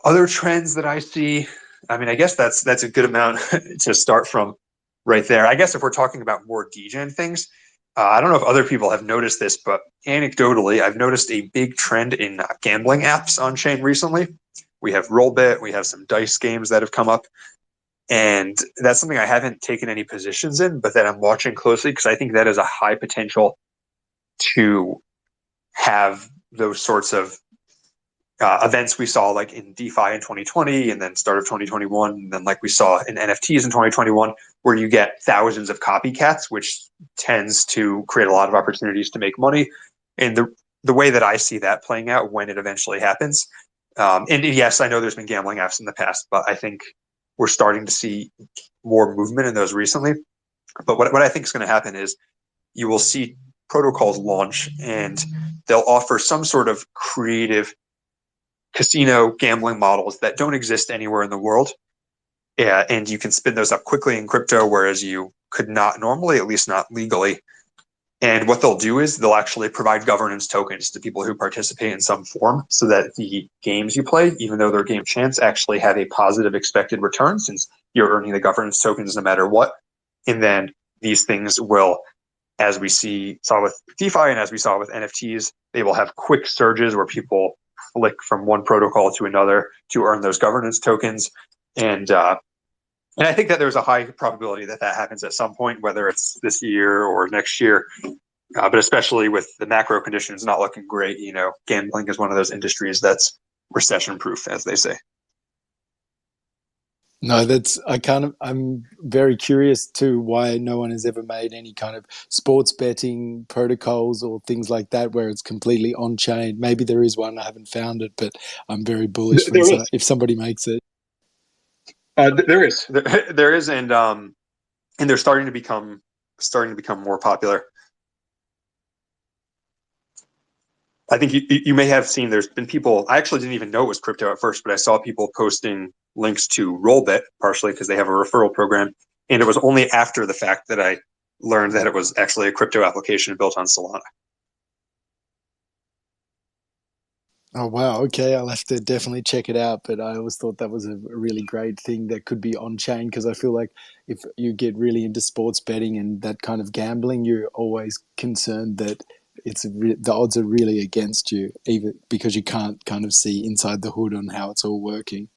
Other trends that I see, I mean, I guess that's a good amount to start from right there. I guess if we're talking about more degen things, I don't know if other people have noticed this, but anecdotally, I've noticed a big trend in gambling apps on chain recently. We have Rollbit, we have some dice games that have come up, and that's something I haven't taken any positions in, but that I'm watching closely because I think that is a high potential to have those sorts of events we saw like in DeFi in 2020 and then start of 2021, and then like we saw in NFTs in 2021, where you get thousands of copycats, which tends to create a lot of opportunities to make money. And the way that I see that playing out when it eventually happens, and yes, I know there's been gambling apps in the past, but I think we're starting to see more movement in those recently. But what I think is going to happen is you will see protocols launch and they'll offer some sort of creative casino gambling models that don't exist anywhere in the world. Yeah, and you can spin those up quickly in crypto, whereas you could not normally, at least not legally. And what they'll do is they'll actually provide governance tokens to people who participate in some form so that the games you play, even though they're game chance, actually have a positive expected return since you're earning the governance tokens no matter what. And then these things will, as we saw with DeFi and as we saw with NFTs, they will have quick surges where people flick from one protocol to another to earn those governance tokens. And I think that there's a high probability that that happens at some point, whether it's this year or next year. But especially with the macro conditions not looking great, gambling is one of those industries that's recession proof, as they say. No, I'm very curious too why no one has ever made any kind of sports betting protocols or things like that where it's completely on chain. Maybe there is one, I haven't found it, but I'm very bullish There is. if somebody makes it. There is. There is, and they're starting to become more popular. I think you may have seen there's been people. I actually didn't even know it was crypto at first, but I saw people posting links to Rollbit partially because they have a referral program, and it was only after the fact that I learned that it was actually a crypto application built on Solana. Oh wow, okay, I'll have to definitely check it out. But I always thought that was a really great thing that could be on chain because I feel like if you get really into sports betting and that kind of gambling, you're always concerned that the odds are really against you, even because you can't kind of see inside the hood on how it's all working.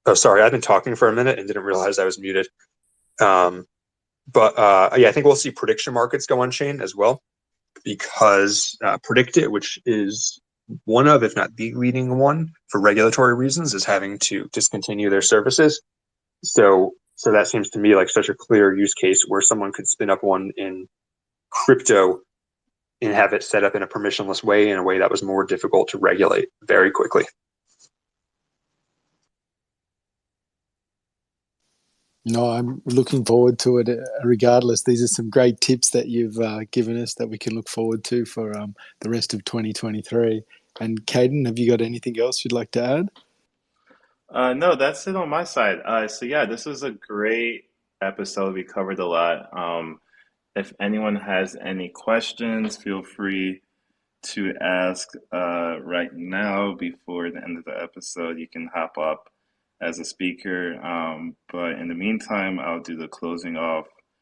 Oh, sorry, I've been talking for a minute and didn't realize I was muted. Um, but yeah, I think we'll see prediction markets go on chain as well because Predictit, which is one of, if not the leading one for regulatory reasons, is having to discontinue their services. So that seems to me like such a clear use case where someone could spin up one in crypto and have it set up in a permissionless way in a way that was more difficult to regulate very quickly. No, I'm looking forward to it. Regardless, these are some great tips that you've given us that we can look forward to for the rest of 2023. And Caden, have you got anything else you'd like to add? No, that's it on my side. So yeah, this was a great episode. We covered a lot. If anyone has any questions, feel free to ask right now before the end of the episode. You can hop up as a speaker. But in the meantime, I'll do the closing off